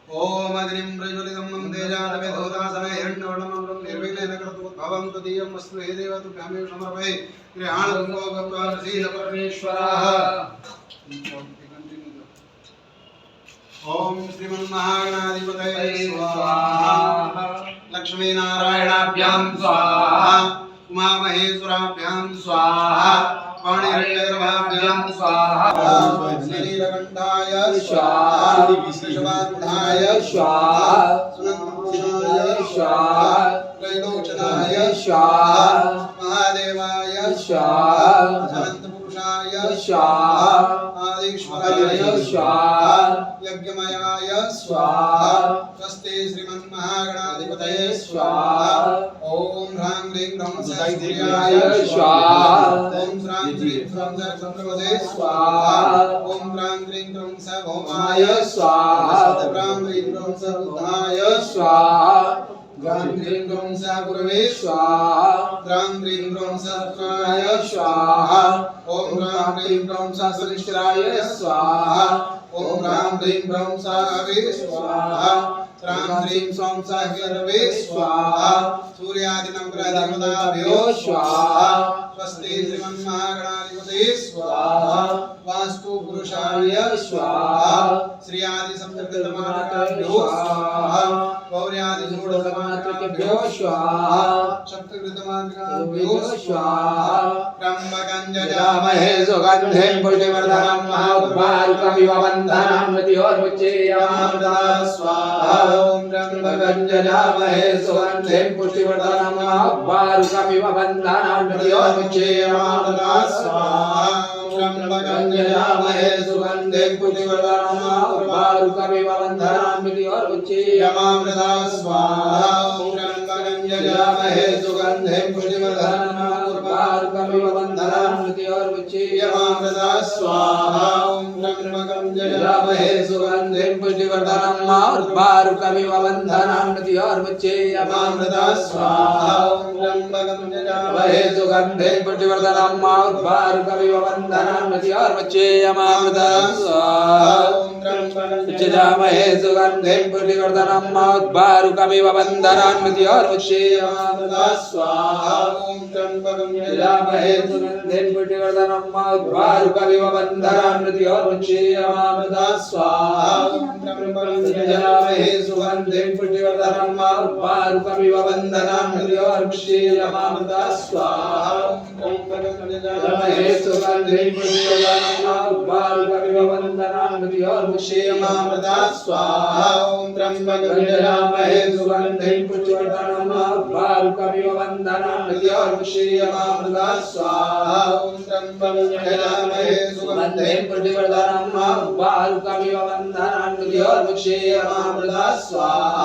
ओम अग्निं प्रज्वलितं तेजानवेदोता समय हिरण्यवर्णमं निर्विघ्नेन कर्तुं भवं तदीयं वस्तु हे देव तुभ्यामेव समर्पये गृहाणो गत्वा प्रसीद परमेश्वरः। ओम श्रीमन्महागणाधिपतये स्वाहा लक्ष्मी नारायणाभ्यां स्वाहा उमामहेश्वराभ्यां स्वाहा पाणिरण्यगर्भाभ्यां स्वाहा श्रीनीलकण्ठाय स्वाहा वृषभारूढाय स्वाहा सुनन्दपुरुषाय स्वाहा त्रैलोचनाय स्वाहा महादेवाय स्वाहा अनन्तपुरुषाय स्वाहा आदिश्वराय स्वाहा यज्ञमयाय स्वाहा स्वस्ति श्रीमन्महागणाधिपतये स्वाहा। ओम ह्रां ह्रीं ह्रौं सूर्याय स्वाहा ओम ह्रां ह्रीं ह्रौं चन्द्रमसे स्वाहा ओम ह्रां ह्रीं ह्रौं भौमाय स्वाहा ह्रां ह्रीं ह्रौं बुधाय स्वाहा ह्रां ह्रीं ह्रौं गुरवे स्वाहा ह्रां ह्रीं ह्रौं शुक्राय स्वाहा ओम ह्रां ह्रीं ह्रौं शनिश्चराय स्वाहा ओम ह्रां ह्रीं ह्रौं हवे स्वाहा ह्रां ह्रीं सौं सागरवे स्वाहा सूर्यादिनवग्रहदेवताभ्यो स्वाहा स्वस्ति श्रीमन्महागणाधिपतये स्वाहा वास्तु पुरुषाय स्वाहा श्री आदि सप्तकृतमात्रभ्यो स्वाहा गौर्यादि षोडशमात्रभ्यो स्वाहा सप्तकृतमात्रभ्यो स्वाहा त्र्यम्बकं यजामहे सुगन्धिं पुष्टिवर्धनं महाउर्वारुकमिव बन्धनं मृत्योर्मुच्येयमामृता स्वाहा ओम त्र्यम्बकं यजामहे सुगन्धिं पुष्टिवर्धनं महाउर्वारुकमिव बन्धनं मृत्योर्मुच्येयमामृता स्वाहा त्र्यम्बकं यजामहे सुगन्धिं पुष्टिवर्धनं महाउर्वारुकमिव बन्धनं मृत्योर्मुच्येयमामृता स्वाहा त्र्यम्बकं यजामहे सुगन्धिं पुष्टिवर्धनं महाउर्वारुकमिव बन्धनं मृत्योर्मुच्येयमामृता स्वाहा त्र्यम्बकं यजामहे सुगन्धिं पुष्टिवर्धनं महाउर्वारुकमिव बन्धनं मृत्योर्मुच्येयमामृता स्वाहा त्र्यम्बकं यजामहे सुगन्धिं पुष्टिवर्धनं महाउर्वारुकमिव बन्धनं मृत्योर्मुच्येयमामृता स्वाहा यजामहे सुगन्धिं पुष्टिवर्धनं महाउर्वारुकमिव बन्धनं मृत्योर्मुच्येयमामृता स्वाहा त्र्यम्बकं यजामहे सुगन्धिं पुष्टिवर्धनं महाउर्वारुकमिव बन्धनं मृत्योर्मुच्येयमामृता स्वाहा त्र्यम्बकं यजामहे सुगन्धिं पुष्टिवर्धनं महाउर्वारुकमिव बन्धनं मृत्योर्मुच्येयमामृता स्वाहा त्र्यम्बकं यजामहे सुगन्धिं पुष्टिवर्धनं महाउर्वारुकमिव बन्धनं मृत्योर्मुच्येयमामृता स्वाहा त्र्यम्बकं यजामहे सुगन्धिं पुष्टिवर्धनं महाउर्वारुकमिव बन्धनं मृत्योर्मुच्येयमामृता स्वाहा त्र्यम्बकं यजामहे सुगन्धिं पुष्टिवर्धनं महाउर्वारुकमिव बन्धनं मृत्योर्मुच्येयमामृता स्वाहा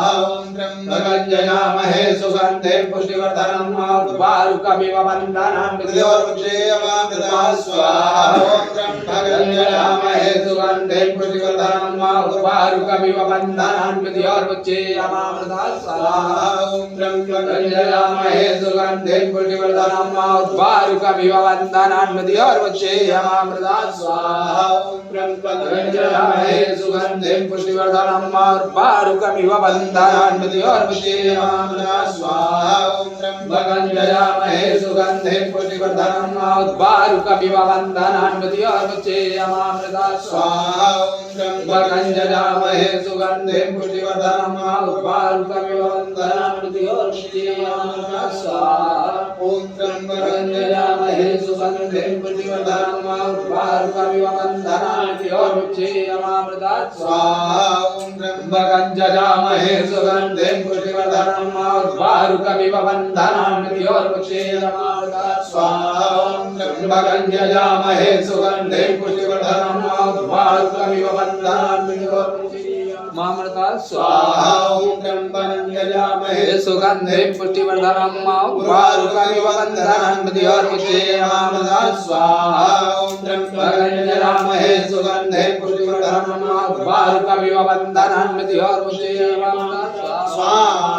त्र्यम्बकं यजामहे सुगन्धिं पुष्टिवर्धनं महाउर्वारुकमिव बन्धनं मृत्योर्मुच्येयमामृता स्वाहा त्र्यम्बकं यजामहे सुगन्धिं पुष्टिवर्धनं महाउर्वारुकमिव बन्धनं मृत्योर्मुच्येयमामृता स्वाहा त्र्यम्बकं यजामहे सुगन्धिं पुष्टिवर्धनं महाउर्वारुकमिव बन्धनं मृत्योर्मुच्येयमामृता स्वाहा त्र्यम्बकं यजामहे सुगन्धिं पुष्टिवर्धनं महाउर्वारुकमिव बन्धनं मृत्योर्मुच्येयमामृता स्वाहा त्र्यम्बकं यजामहे सुगन्धिं पुष्टिवर्धनं महाउर्वारुकमिव बन्धनं मृत्योर्मुच्येयमामृता स्वाहा त्र्यम्बकं यजामहे सुगन्धिं पुष्टिवर्धनं महाउर्वारुकमिव बन्धनं मृत्योर्मुच्येयमामृता स्वाहा त्र्यम्बकं यजामहे सुगन्धिं पुष्टिवर्धनं महाउर्वारुकमिव बन्धनं मृत्योर्मुच्येयमामृता स्वाहा त्र्यम्बकं यजामहे सुगन्धिं पुष्टिवर्धनं महाउर्वारुकमिव बन्धनं मृत्योर्मुच्येयमामृता स्वाहा त्र्यम्बकं यजामहे सुगन्धिं पुष्टिवर्धनं महाउर्वारुकमिव बन्धनं मृत्योर्मुच्येयमामृता स्वाहा त्र्यम्बकं यजामहे सुगन्धिं पुष्टिवर्धनं महाउर्वारुकमिव बन्धनं मृत्योर्मुच्येयमामृता स्वाहा त्र्यम्बकं यजामहे सुगन्धिं पुष्टिवर्धनं महाउर्वारुकमिव बन्धनं मृत्योर्मुच्येयमामृता स्वाहा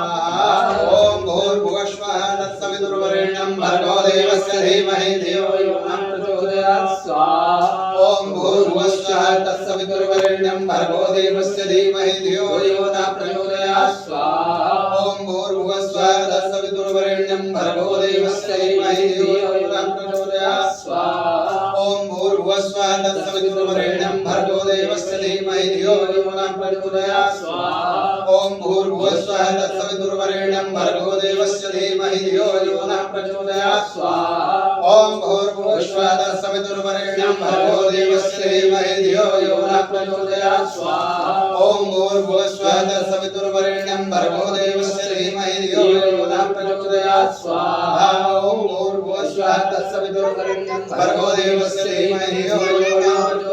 ओम भूर्भुवस्वः तत्सवितुर्वरेण्यं भर्गो देवस्य धीमहि धियो यो न प्रचोदयात् स्वाहा ओम भूर्भुवस्वः तत्सवितुर्वरेण्यं भर्गो देवस्य धीमहि धियो यो न स्वाहा ओम भूर्भुवः स्वः तत्सवितुर्वरेण्यं भर्गो देवस्य धीमहि धियो यो नः प्रचोदयात् स्वाहा ओम भूर्भुवः स्वः तत्सवितुर्वरेण्यं भर्गो देवस्य धीमहि धियो यो नः प्रचोदयात् स्वाहा ओम भूर्भुवः स्वः तत्सवितुर्वरेण्यं भर्गो देवस्य धीमहि धियो यो नः प्रचोदयात् स्वाहा ओम भूर्भुवः स्वः तत्सवितुर्वरेण्यं भर्गो देवस्य धीमहि धियो यो नः प्रचोदयात् स्वाहा ओम भूर्भुवः स्वः तत्सवितुर्वरेण्यं भर्गो देवस्य धीमहि धियो यो नः प्रचोदयात् स्वाहा ओम भूर्भुवः स्वः तत्सवितुर्वरेण्यं भर्गो देवस्य धीमहि धियो यो नः